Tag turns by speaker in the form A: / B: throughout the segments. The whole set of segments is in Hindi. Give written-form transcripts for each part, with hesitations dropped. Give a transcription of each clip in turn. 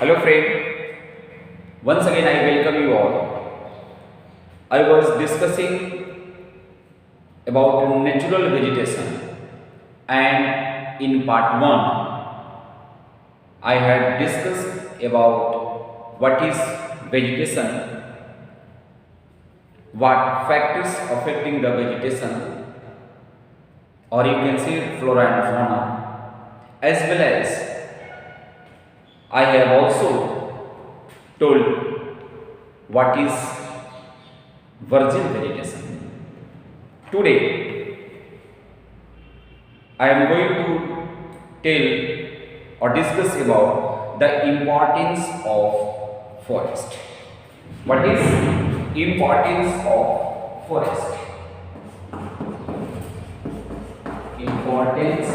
A: Hello friend, once again I welcome you all. I was discussing about natural vegetation, and in part 1 I had discussed about what is vegetation, what factors affecting the vegetation, or you can say flora and fauna, as well as I have also told what is virgin vegetation. Today I am going to tell or discuss about the importance of forest. What is importance of forest? Importance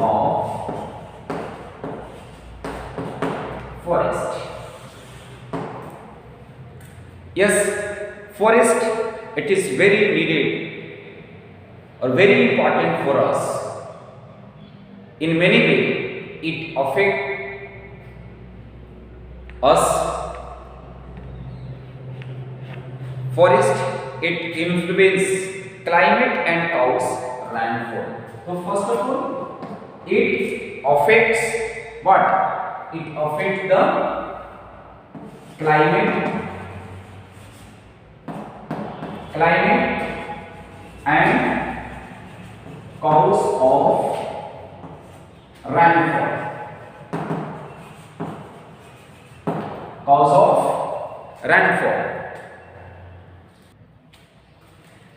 A: of forest. Yes, forest, it is very needed or very important for us. In many ways, it affects us. Forest, it influences climate and causes rainfall. So first of all, it affects what? It affects the climate and cause of rainfall. Cause of rainfall.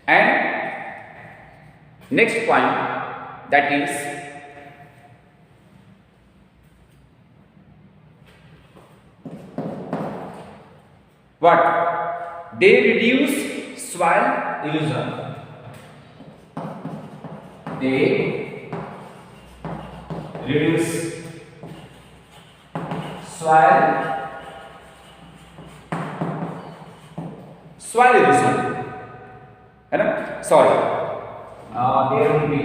A: And next point, that is what? They reduce soil erosion. They reduce soil erosion. है ना? Sorry, there will be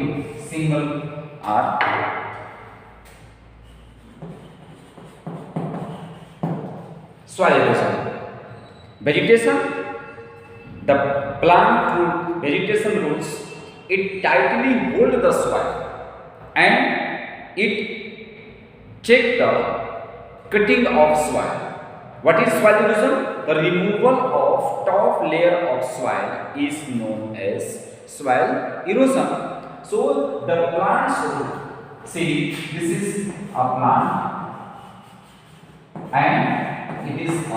A: single R. Soil erosion. Vegetation, the plant through vegetation roots, it tightly hold the soil and it check the cutting of soil. What is soil erosion? The removal of top layer of soil is known as soil erosion. So the plant's root, see, this is a plant and it is a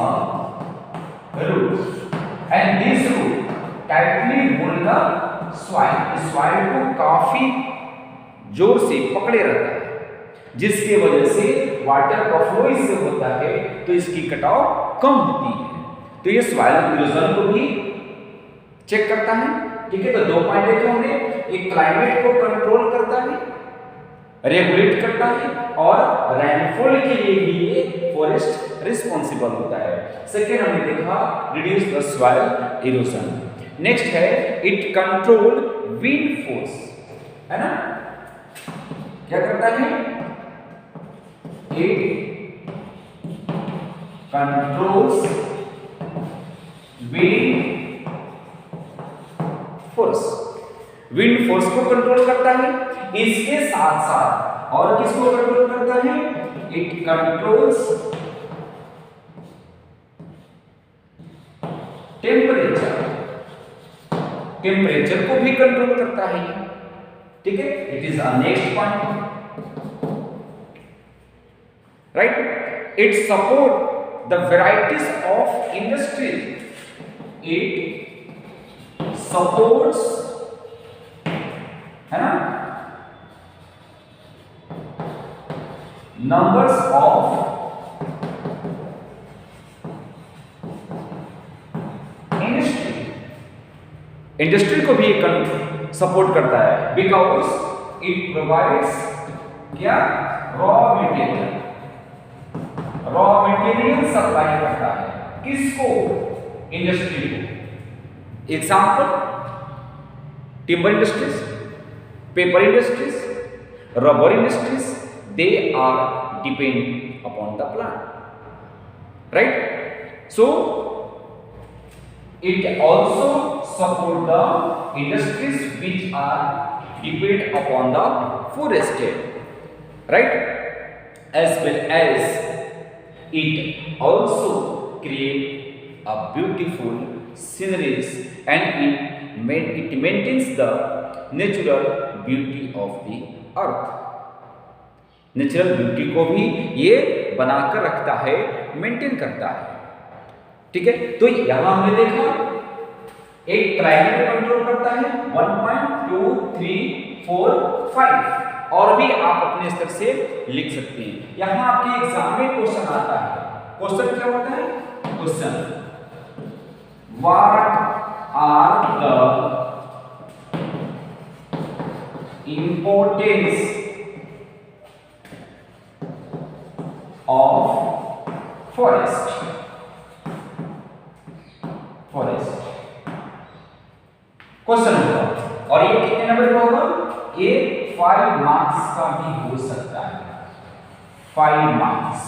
A: root, and this root tightly hold the soil. इस soil को काफी जोर से पकड़े रहता है, जिसके वजह से वाटर का फ्लो इससे होता है, तो इसकी कटाव कम होती है. तो ये सॉइल इरोजन को भी चेक करता है. ठीक है, तो दो पॉइंट देखे हमने. ये क्लाइमेट को कंट्रोल करता है, रेगुलेट करता है, और रेनफॉल के लिए भी ये फॉरेस्ट रिस्पॉन्सिबल होता है. सेकेंड हमने देखा reduce the soil erosion. Next है इट कंट्रोल विंड फोर्स. है ना? क्या करता है? It controls wind force. Wind force को कंट्रोल करता है. इसके साथ साथ और किसको कंट्रोल करता है? It controls temperature. टेम्परेचर को भी कंट्रोल करता है. ठीक है, it is a next point. Right, it support the varieties of industry. It supports, है ना, नंबर्स ऑफ इंडस्ट्री को भी सपोर्ट करता है, बिकॉज इट प्रोवाइड्स क्या? रॉ मटेरियल सप्लाई करता है. किसको? इंडस्ट्री को. Example, timber industries, paper industries, rubber industries, they are depend upon the plant, right? So it also support the industries which are depend upon the forested, right? As well as it also create a beautiful sceneries and it maintains the natural beauty of the earth. Natural beauty को भी ये बनाकर रखता है, मेंटेन करता है, ठीक है। तो यहां हमने देखा एक ट्रायंगल कंट्रोल करता है 1 2 3 4 5, और भी आप अपने स्तर से लिख सकते हैं। यहां आपके एग्जाम में क्वेश्चन आता है, क्वेश्चन क्या होता है? Question what are the importance of forest, question होगा, और ये कितने नंबर का होगा? ये 5 मार्क्स का भी हो सकता है, 5 मार्क्स।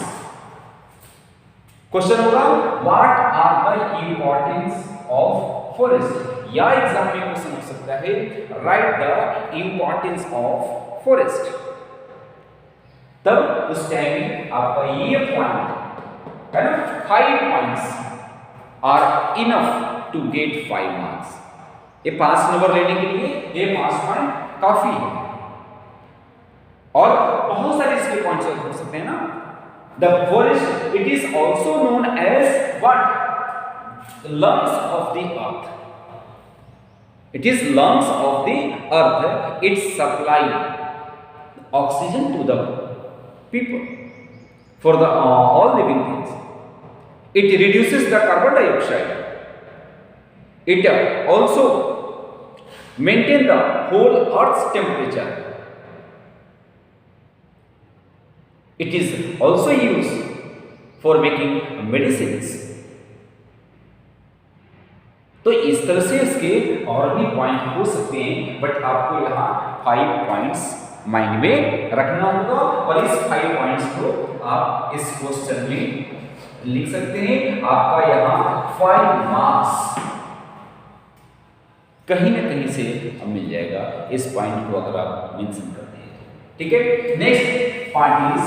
A: क्वेश्चन होगा what are the importance of forest, या एग्जाम में क्वेश्चन हो सकता है write the importance of forest. तब उस टाइम आपका ये पॉइंट है ना, 5 points are enough to get 5 marks. ये 5 नंबर लेने के लिए ये 5 पॉइंट काफी है, और बहुत सारे इसके पॉइंट्स हो सकते हैं ना। The forest it is also known as what? lungs of the earth. It is lungs of the earth. It supply oxygen to the people for the all living things. It reduces the carbon dioxide. It also maintain the whole earth's temperature. It is also used for making medicines. तो इस तरह से इसके और भी पॉइंट हो सकते हैं, बट आपको यहाँ 5 पॉइंट्स माइंड में रखना होगा, और इस 5 पॉइंट्स को आप इस क्वेश्चन में लिख सकते हैं। आपका यहाँ 5 मार्क्स कहीं ना कहीं से मिल जाएगा इस पॉइंट को अगर आप मेंशन करते हैं, ठीक है। नेक्स्ट पार्ट इज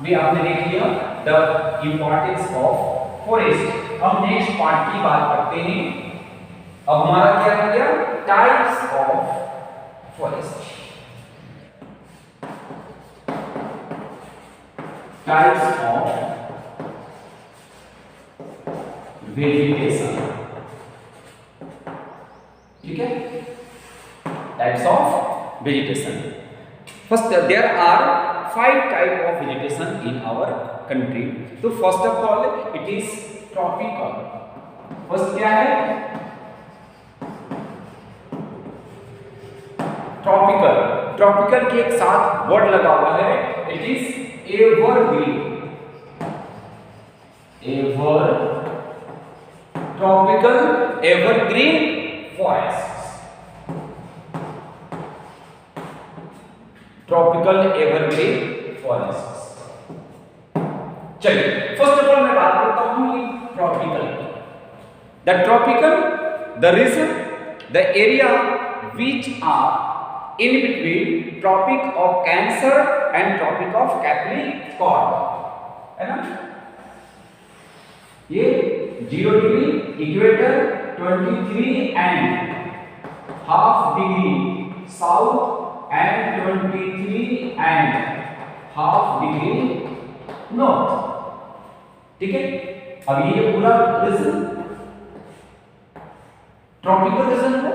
A: भी आपने देख लिया द इंपॉर्टेंस ऑफ फॉरेस्ट। हम नेक्स्ट पार्ट की बात करते हैं। अब हमारा क्या हो गया? Types of forest. Types of vegetation, ठीक है। Types of vegetation. First there are 5 type of vegetation in our country. तो first of all it is tropical. First क्या है? ट्रॉपिकल। ट्रॉपिकल के एक साथ वर्ड लगा हुआ है, it is evergreen. Ever tropical evergreen forest. Tropical evergreen forest. चलिए फर्स्ट ऑफ ऑल मैं बात करता हूं tropical. The tropical the region the area which are in between Tropic of Cancer and Tropic of Capricorn, है ना। ये 0 degree equator, 23 and half degree south and 23 and half degree north, ठीक है। अब ये पूरा रीजन ट्रॉपिकल रीजन है,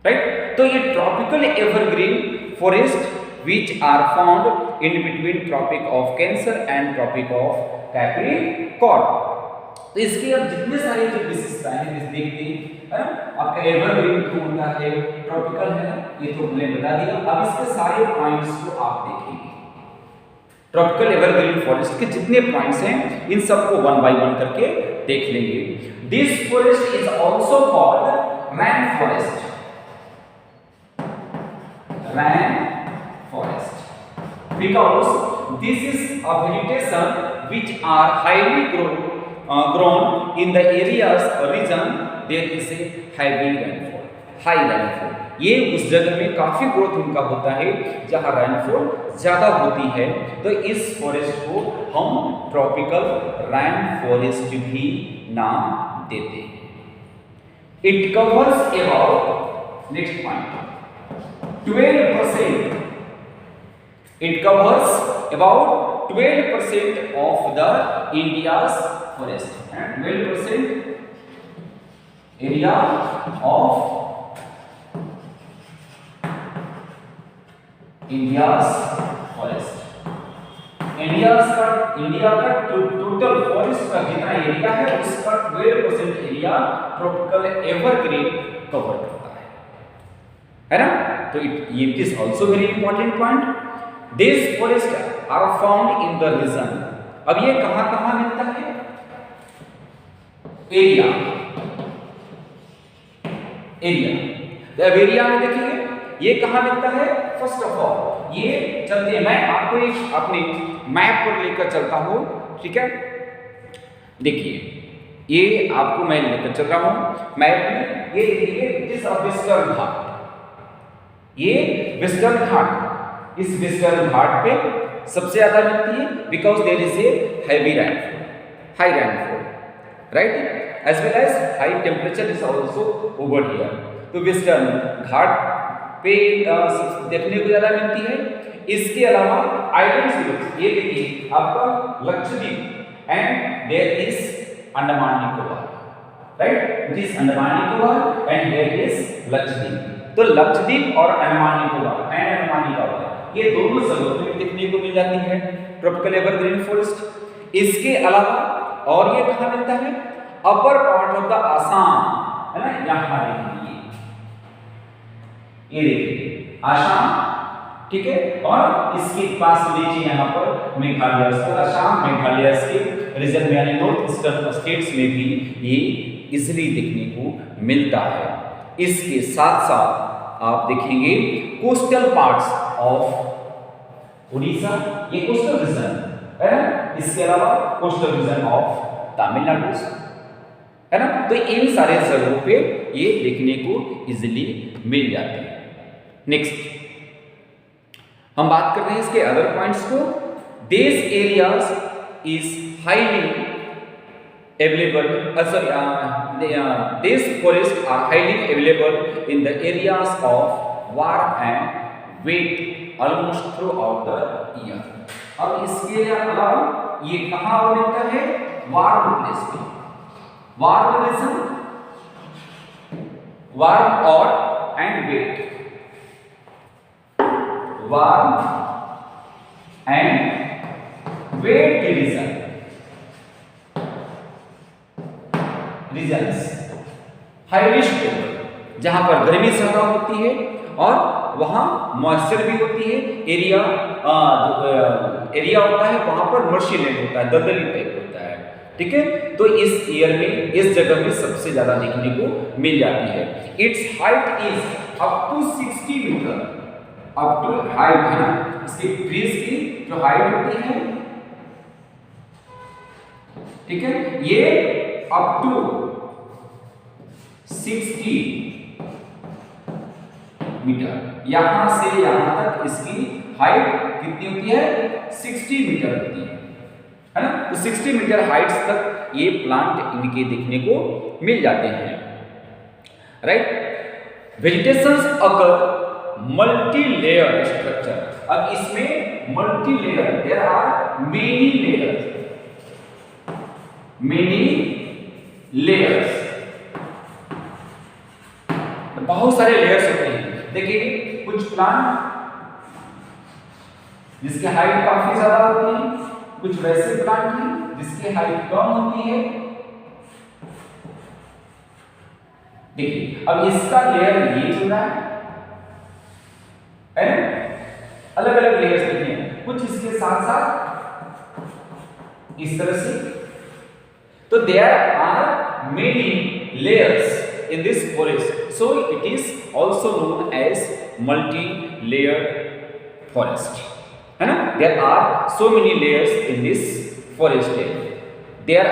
A: राइट। तो ये tropical evergreen forest which are found in between tropic of cancer and tropic of capricorn. तो इसके अब जितने सारे जो विशेषताएं हैं देखते हैं, आपका एवरग्रीन तो होता है, ट्रॉपिकल है, ये तो मैंने बता दिया। अब इसके सारे पॉइंट्स को आप देखेंगे, ट्रॉपिकल एवरग्रीन फॉरेस्ट के जितने पॉइंट्स हैं इन सबको 1 by 1 करके देख लेंगे। This forest is also called rain forest. Rain forest. because this is a vegetation which are highly grown in the areas or region there is a heavy rainfall, high rainfall. ये उस जगह में काफी ग्रोथ उनका होता है जहां रेनफॉल ज्यादा होती है, तो इस फॉरेस्ट को हम ट्रॉपिकल रेन फॉरेस्ट भी नाम देते हैं. It covers about, next point, 12%. It covers about 12% of the India's forest. 12% area of India's forest. India का टोटल फॉरेस्ट का जितना एरिया है उसका 12% एरिया ट्रॉपिकल एवरग्रीन कवर करता है ना. तो it is also very important point. This forest are found in the region. अब ये कहां मिलता है? एरिया. तो अब एरिया में देखिए ये कहां मिलता है. फर्स्ट ऑफ ऑल ये चलते हैं, मैं आपको एक अपने मैप पर लेकर चलता हूं, ठीक है. देखिए ये आपको मैं लेकर चल रहा हूं मैप में. ये देखिए इट इज अ वेस्टर्न घाट. ये वेस्टर्न घाट, इस वेस्टर्न घाट पे सबसे ज्यादा मिलती है because there is a heavy rainfall, high rainfall, right, as well as high temperature is also over here. तो वेस्टर्न घाट पे देखने को ज्यादा मिलती है. इसके अलावा आइलैंड्स, ये देखिए आपका Lakshadweep and there is Andaman Nicobar, right, it is Andaman Nicobar and there is Lakshadweep. तो लक्षद्वीप और अंडमान निकोबार ये दोनों जगहों पे देखने को मिल जाती है ट्रॉपिकल एवरग्रीन फॉरेस्ट. इसके अलावा और ये कहां मिलता है? Upper part of the Assam, है ना. यहां देखिए ये देखिए आसाम, ठीक है, और इसके पास लीजिए यहाँ पर मेघालय. असम मेघालय के रीजन में यानी नॉर्थ ईस्टर्न स्टेट्स में भी ये इजिली देखने को मिलता है. इसके साथ साथ आप देखेंगे कोस्टल पार्ट्स ऑफ उड़ीसा, ये कोस्टल रीजन है ना. इसके अलावा कोस्टल रीजन ऑफ तमिलनाडु, है ना. तो इन सारे जगहों पे ये देखने को इजिली मिल जाते हैं. नेक्स्ट हम बात कर रहे हैं इसके अदर पॉइंट्स को. This areas is highly available, this forest are highly available in the areas of warm and wet almost throughout the year. अब इसके अलावा ये कहां मिलता है? वार्म प्लेस पे. वार्म रीजन, वार्म और and wet, warm and wet regions highly stable, जहां पर गर्मी ज्यादा होती है और वहां मॉइस्चर भी होती है. एरिया होता है वहां पर मर्शी लैंड होता है, दलदली टाइप होता है, ठीक है. तो इस ईयर में इस जगह में सबसे ज्यादा देखने को मिल जाती है. Its height is up to 60 metre. Up to height है ना, इसकी ट्रीज की जो हाइट होती है, ठीक है, ये अप टू 60 मीटर. यहां से यहां तक इसकी हाइट कितनी होती है? 60 मीटर होती है ना. तो 60 मीटर हाइट्स तक ये प्लांट इनके देखने को मिल जाते हैं, right. Vegetations occur multi layer structure. अब इसमें multi layer, there are many layers, बहुत सारे लेयर्स होते हैं. देखिए कुछ प्लांट जिसकी हाइट काफी ज्यादा होती है, कुछ वैसे प्लांट हैं जिसकी हाइट कम होती है. देखिए अब इसका लेयर ये चल रहा है, अलग अलग लेयर्स देखिए, कुछ इसके साथ साथ इस तरह से. तो there are many layers in this forest, so it is also known as multi-layered forest. है ना? There are so many layers in this forest है। There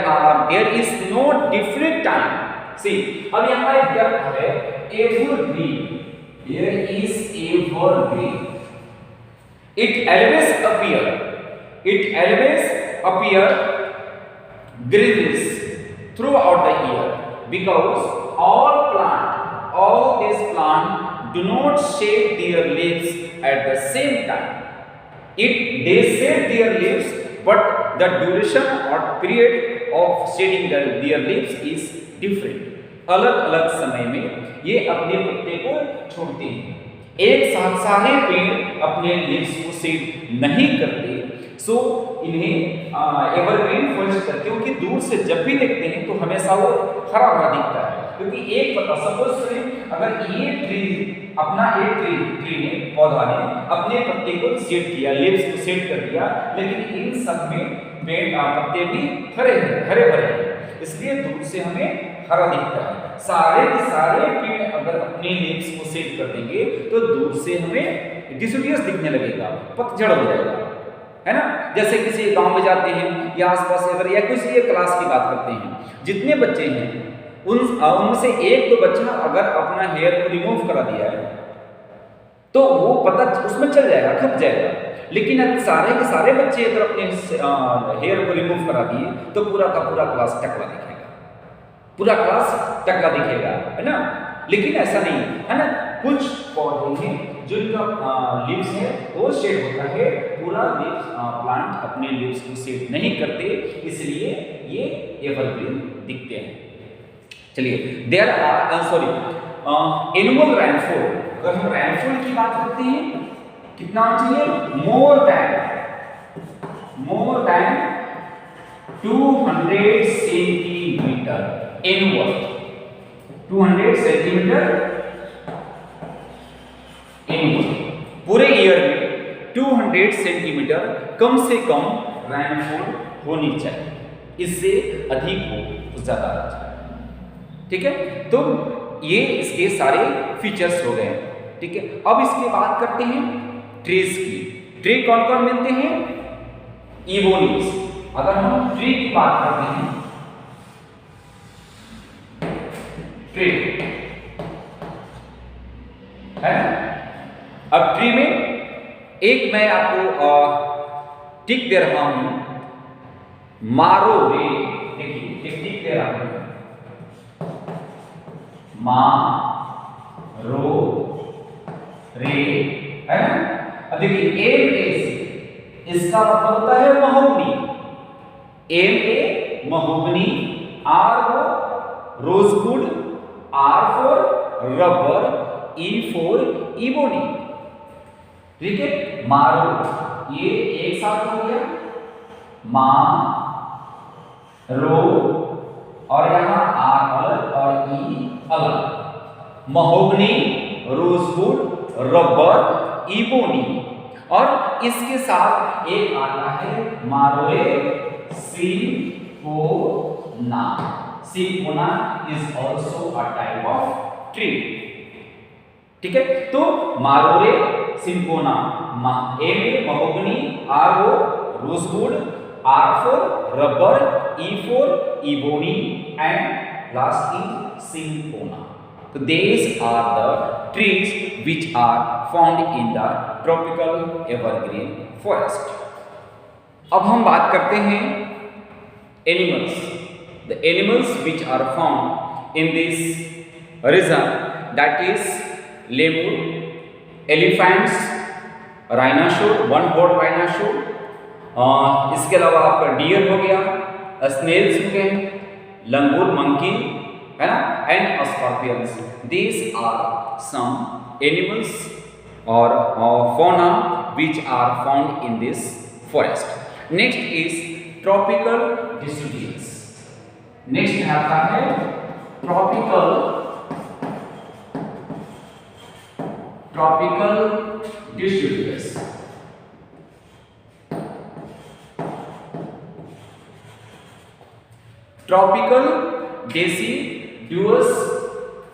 A: is no different time. See, अब यहाँ एक क्या है, evergreen, there is evergreen, it always appear greenish throughout the year because all these plants do not shed their leaves at the same time. They shed their leaves, but the duration or period of shedding their leaves is different. अलग अलग समय में ये अपने पत्ते को छोड़ते हैं। एक साथ सारे पेड़ अपने लीव्स को शेड नहीं करते, सो इन्हें एवरग्रीन फॉरेस्ट कहते हैं। क्योंकि दूर से जब भी देखते हैं तो हमेशा वो हरा भरा दिखता है, क्योंकि एक पत्ता, सपोज करें अगर ये ट्री ने पौधा ने अपने पत्ते को शेड किया, लीव्स को शेड कर दिया, लेकिन इन सब में पत्ते भी हरे भरे हैं, इसलिए दूर से हमें हरा दिखता है। सारे के सारे पेड़ अगर अपने लीव्स को शेड कर देंगे तो दूर से हमें डिसोडियस दिखने लगेगा, पतझड़ हो जाएगा, है ना? जैसे किसी गांव में जाते हैं या आसपास अगर या किसी क्लास की बात करते हैं, जितने बच्चे हैं उनमें से एक दो बच्चा अगर अपना हेयर को रिमूव करा दिया है तो वो पता उसमें चल जाएगा, खप जाएगा। लेकिन अगर सारे के सारे बच्चे अगर अपने हेयर को रिमूव करा दिए तो पूरा का पूरा क्लास टकला दिखेगा, है ना? लेकिन ऐसा नहीं है ना, कुछ पौधे हैं जिनका लीव्स है वो शेड होता है, पूरा लीव्स प्लांट अपने लीव्स को शेड नहीं करते, इसलिए ये एवरग्रीन दिखते हैं। चलिए, देयर आर एनुअल रेनफॉल। अगर हम रेनफॉल की बात करते हैं, कितना चाहिए? More than 200 centimetre annual, 200 centimetre annual, पूरे ईयर में 200 सेंटीमीटर कम से कम रेनफॉल होनी चाहिए, इससे अधिक हो तो ज्यादा अच्छा है। ठीक है, तो ये इसके सारे फीचर्स हो गए। ठीक है, अब इसके बात करते हैं ट्रीज की। ट्री कौन कौन मिलते हैं? इबोनीज। अगर हम ट्री की बात करते हैं, ट्री है, अब ट्री में एक मैं आपको टिक दे रहा हूं, मारो रे। देखिए एक टिक दे रहा हूं, मा रो रे, है ना? अब देखिए एम ए से इसका मतलब होता है mahogany, M A mahogany, R वो rosewood, R for rubber, E for ebony. ठीक है, मारो ये एक साथ हो गया, मा रो और यहां आर अलग और ई अलग, महोगनी, रोजवुड, रबर, इबोनी। और इसके साथ एक आता है मारोए cinchona. Cinchona is also a type of tree. ठीक है, तो मारोरे cinchona, M A mahogany, R O rosewood, R for rubber, E for ebony and last is cinchona. So these are the trees which are found in the tropical evergreen forest. अब हम बात करते हैं animals. The animals which are found in this region, that is lemur, elephants, rhinoceros, one-horned rhinoceros. इसके अलावा आपका डियर हो गया, स्नेल्स हो गए, लंगूर मंकी, है ना, and scorpions. These are some animals or fauna which are found in this forest. Next is tropical deciduous. Next आता है tropical deciduous. Tropical deciduous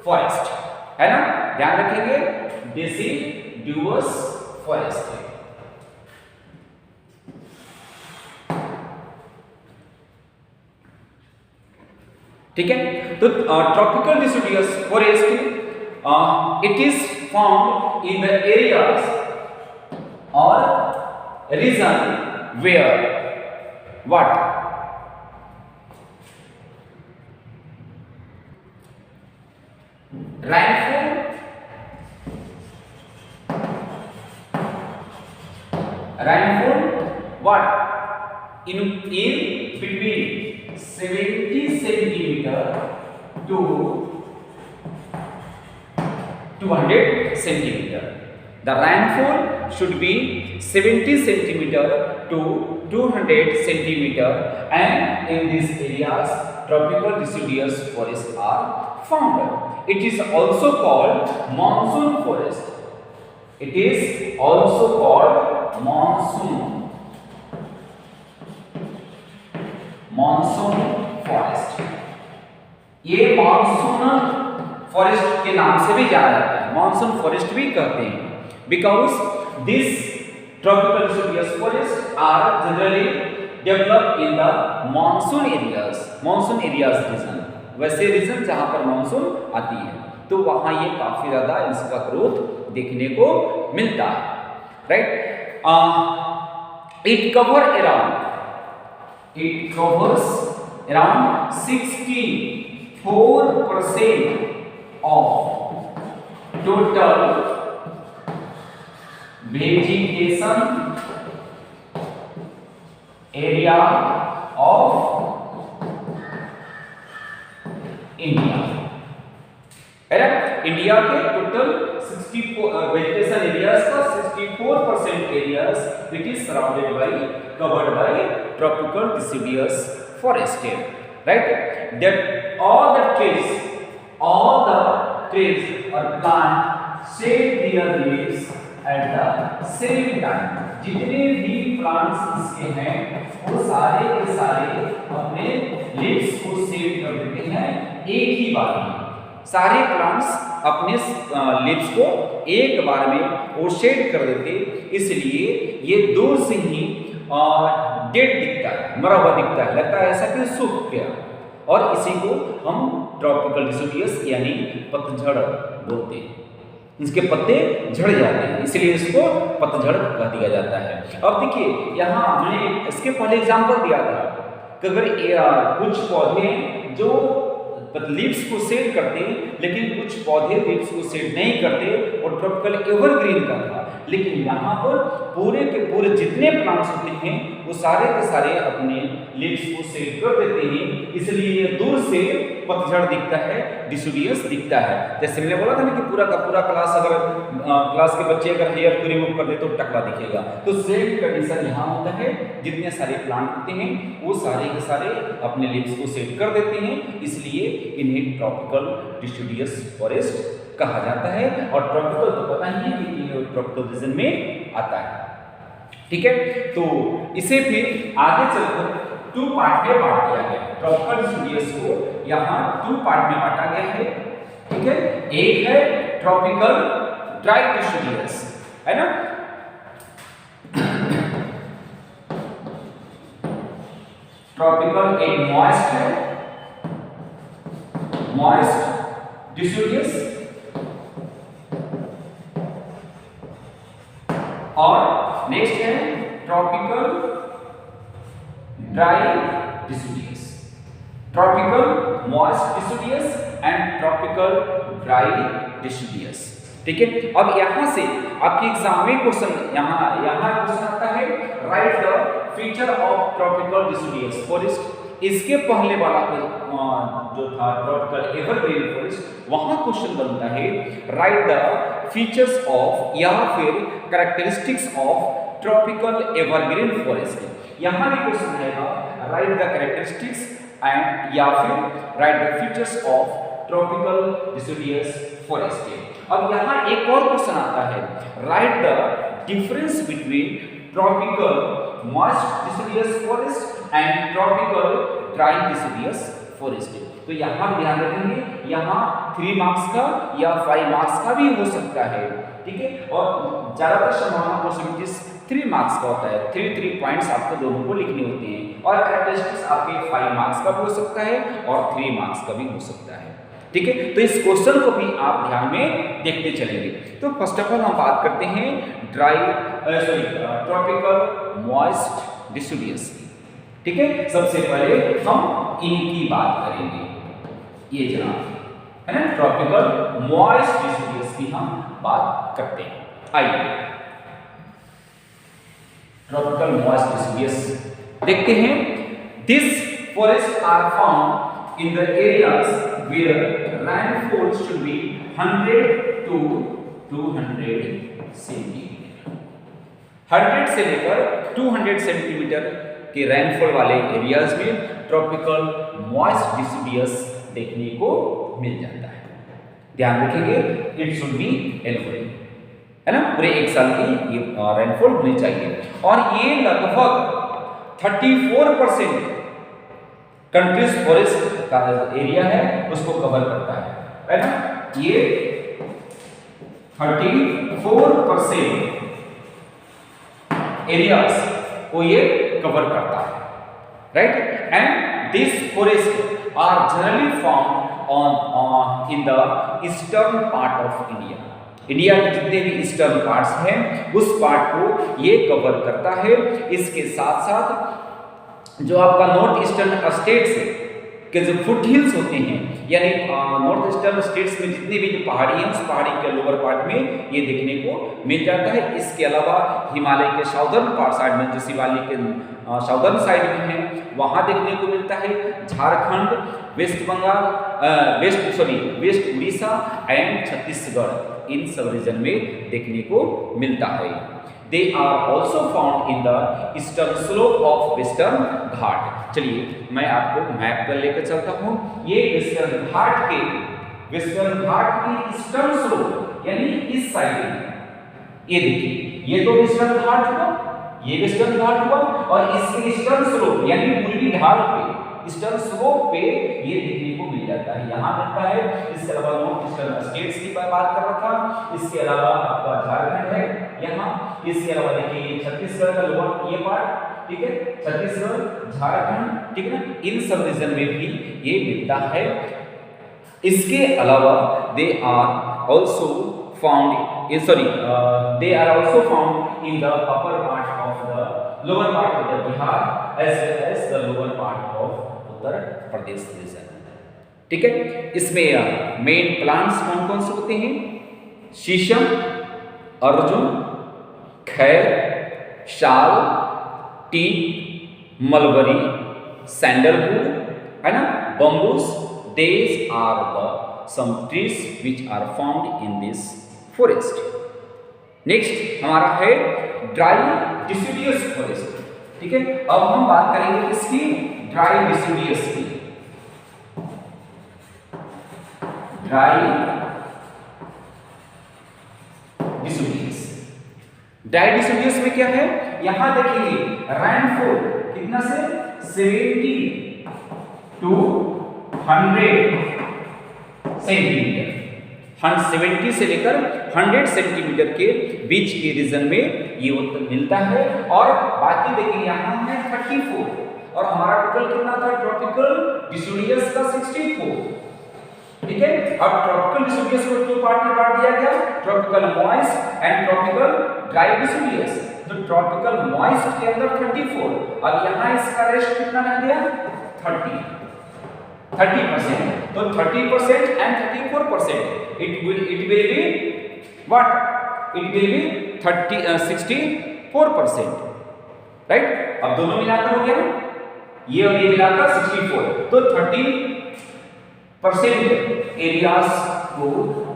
A: forest, है ना? ध्यान रखेंगे, डेसिडुअस फॉरेस्ट है। ठीक है। तो tropical deciduous forest it is found in the areas or region where what rainfall what in between 70 centimeter to 200 centimeter. The rainfall should be 70 centimeter to 200 centimeter, and in these areas tropical deciduous forests are found. It is also called monsoon forest. It is also called monsoon forest. ये मानसून फॉरेस्ट के नाम से भी जाना जाता है, मानसून फॉरेस्ट भी कहते हैं, because this tropical deciduous forests are generally developed in the monsoon areas region, वैसे रीजन जहां पर मानसून आती है तो वहां ये काफी ज्यादा इसका ग्रोथ देखने को मिलता है, right. It covers around 64% of total vegetation area of India, correct. India के टोटल 64 वेजिटेशन एरियाज का 64% areas it is surrounded by covered by tropical deciduous forest, right? That all the trees or plant shed their leaves at the same time. जितने भी प्लांट्स इसके हैं वो सारे के सारे अपने लीव्स को शेड कर देते हैं एक ही बार में। सारे प्लांट्स अपने लीव्स को एक बार में वो शेड कर देते, इसलिए ये दूर से ही डेड दिखता है, मरा हुआ दिखता है, लगता है ऐसा कि सूख गया, और इसी को हम ट्रॉपिकल deciduous यानी पतझड़ बोलते हैं। इसके पत्ते झड़ जाते हैं, इसलिए इसको पतझड़ कह दिया जाता है। अब देखिए यहाँ मैंने इसके पहले एग्जांपल दिया था कि अगर कुछ पौधे जो लीव्स को शेड करते हैं, लेकिन कुछ पौधे लीव्स को शेड नहीं करते और ट्रॉपिकल एवरग्रीन का था, लेकिन यहाँ पर पूरे के पूरे जितने प्लांट्स होते हैं वो सारे के सारे अपने लीव्स को शेड कर देते हैं, इसलिए दूर से पतझड़ दिखता है, deciduous दिखता है। जैसे मैंने बोला था ना कि पूरा का पूरा क्लास अगर क्लास के बच्चे अगर हेयर को रिमूव कर दे तो टकला दिखेगा, तो सेम कंडीशन यहाँ होता है। जितने सारे प्लांट होते हैं वो सारे के सारे अपने लीव्स को शेड कर देते हैं, इसलिए इन्हें ट्रॉपिकल deciduous फॉरेस्ट कहा जाता है। और ट्रॉपिकल तो पता ही है कि ट्रॉपिकल रीजन में आता है, ठीक है। तो इसे फिर आगे चलकर 2 पार्ट में बांट दिया गया। ट्रॉपिकल deciduous को यहाँ 2 पार्ट में बांटा गया है, ठीक है। एक है ट्रॉपिकल ड्राई deciduous, है ना। ट्रॉपिकल एक मॉइस्ट है, मॉइस्ट deciduous, और नेक्स्ट है tropical dry deciduous, tropical moist deciduous and tropical dry deciduous, ठीक है। अब यहाँ से आपके एग्जाम में क्वेश्चन यहाँ क्वेश्चन आता है, write the feature of tropical deciduous forest. इसके पहले वाला जो था ट्रॉपिकल एवरग्रीन फॉरेस्ट, वहां क्वेश्चन बनता है राइट द फीचर्स ऑफ या फिर characteristics of tropical evergreen forest. यहां भी क्वेश्चन रहेगा राइट द कैरेक्टरिस्टिक्स एंड या फिर right the features of tropical deciduous forest. अब यहां एक और क्वेश्चन आता है, write the difference between tropical moist deciduous forest and tropical dry deciduous forest. तो यहाँ ध्यान रखेंगे, यहाँ 3 मार्क्स का या 5 मार्क्स का भी हो सकता है, ठीक है। और ज्यादातर संभावना पॉसिबिलिटीज 3 मार्क्स का होता है। 3 पॉइंट्स आपको दोनों को लिखने होते हैं और कैरेक्टरिस्टिक्स आपके 5 मार्क्स का भी हो सकता है और 3 मार्क्स का भी हो सकता है। ठीक है, तो इस क्वेश्चन को भी आप ध्यान में देखते चलेंगे। तो फर्स्ट ऑफ ऑल हम बात करते हैं ट्रॉपिकल मॉइस्ट डिसिडियस की। ठीक है, सबसे पहले हम इनकी बात करेंगे। ये जनाब है ना, ट्रॉपिकल मॉइस्ट डिसिडियस की हम बात करते हैं। आइए ट्रॉपिकल मॉइस्ट डिसिडियस देखते हैं। This forest are found in the areas where rainfall should be 100 to 200 centimetre. 100 से लेकर 200 सेंटीमीटर के रेनफॉल वाले एरियाज में ट्रॉपिकल मॉइस्ट डिसिडियस देखने को मिल जाता है। ध्यान रखेंगे, इट शुड बी एनुअल, है ना, पूरे एक साल की ये रेनफॉल होनी चाहिए। और ये लगभग 34% कंट्रीज फॉरेस्ट का एरिया है उसको कवर करता है ना। ये 34% एरियाज को ये कवर करता है, right. And this forest are generally found on in the eastern part of India. India के जितने भी ईस्टर्न पार्ट्स हैं उस पार्ट को ये कवर करता है। इसके साथ साथ जो आपका नॉर्थ ईस्टर्न स्टेट्स के जो फुट हिल्स होते हैं, यानी नॉर्थ ईस्टर्न स्टेट्स में जितनी भी जो पहाड़ी हैं उस पहाड़ी के लोअर पार्ट में ये देखने को मिल जाता है। इसके अलावा हिमालय के साउदर्न पार्ट साइड में, जो शिवालिक के साउदर्न साइड में है, वहाँ देखने को मिलता है। Jharkhand, west Bengal, west Orissa and Chhattisgarh, इन सब रीजन में देखने को मिलता है। They are also found in the eastern slope of Western Ghat। चलिए मैं आपको मैप पर लेकर चलता हूँ। ये वेस्टर्न घाट की ईस्टर्न स्लोप यानी इस साइड, ये देखिए ये तो वेस्टर्न घाट हुआ, ये वेस्टर्न घाट हुआ, और इसके ईस्टर्न स्लोप यानी पूर्वी ढाल पे, ईस्टर्न स्लोप पे ये देखने को मिल जाता है, यहाँ मिलता है। इसके अलावा नॉर्थ ईस्टर्न स्टेट्स की बात कर रहा था, इसके अलावा आपका झारखंड है यहाँ, इसके अलावा देखिए छत्तीसगढ़ का लोअर ये पार्ट, ठीक है, छत्तीसगढ़, झारखंड, ठीक है ना, इन सब रीजन में भी ये मिलता है। इसके अलावा they are also found in the upper part of the lower part of the Bihar as well as the lower part of Uttar Pradesh region. ठीक है, इसमें मेन प्लांट्स कौन कौन से होते हैं? शीशम, अर्जुन, खैर, शाल, टीक, मलबरी, सैंडलवुड, है ना, bamboos. These are the some trees which are found in this forest. Next हमारा है ड्राई डिसिडियस फॉरेस्ट। ठीक है, अब हम बात करेंगे इसकी ड्राई डिसिडियस की। ड्राई डिसिडियस में क्या है? यहां देखिए रेनफॉल कितना से 70 to 100 सेंटीमीटर, 70 से लेकर 100 सेंटीमीटर के बीच के रीजन में ये मिलता है। और बाकी देखिए यहाँ है 34 और हमारा टोटल कितना था ट्रॉपिकल डिसिडियस का 64। ठीक है, अब ट्रॉपिकल डिसिडियस को दो पार्ट में बांट दिया गया, tropical moist and tropical dry deciduous. तो ट्रॉपिकल मॉइस्ट के अंदर 34, अब यहाँ इसका रेस्ट कितना रह गया 30%। तो 30% and 34%, it will be what? It will be 64%, right. अब दोनों मिलाकर हो गया ना, ये और ये मिलाकर 64, तो 30% एरियाज को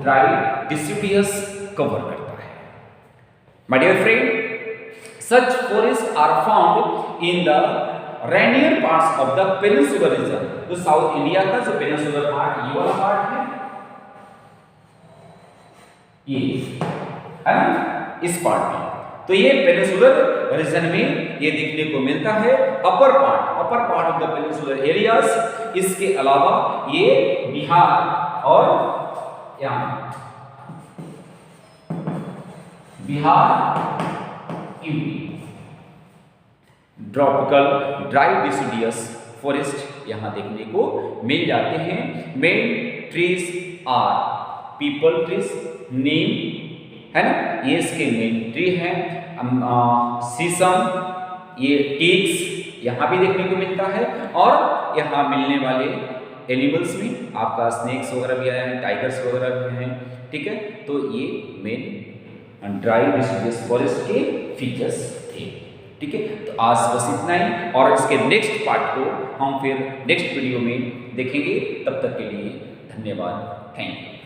A: ड्राई डिसिडियस कवर करता है। My dear friend, such forest are found in the rainier parts of the peninsular region. तो साउथ इंडिया का जो पेनिनसुलर पार्ट, ये वाला पार्ट है, ये है ना, इस पार्ट में, तो ये पेनिनसुलर रीजन में ये देखने को मिलता है। Upper part of the peninsular areas. इसके अलावा ये बिहार और यहाँ Bihar, tropical dry deciduous forest यहाँ देखने को मिल जाते हैं। Main trees are peepal trees, नीम है ना, ये इसके मेन ट्री हैं। शीशम, ये टीक्स यहाँ भी देखने को मिलता है। और यहाँ मिलने वाले एनिमल्स में आपका स्नेक्स वगैरह भी आए हैं, टाइगर्स वगैरह भी हैं, ठीक है। तो ये मेन ड्राई डिसिडियस फॉरेस्ट के फीचर्स थे, ठीक है। तो आज बस इतना ही, और इसके नेक्स्ट पार्ट को हम फिर नेक्स्ट वीडियो में देखेंगे। तब तक के लिए धन्यवाद, थैंक यू।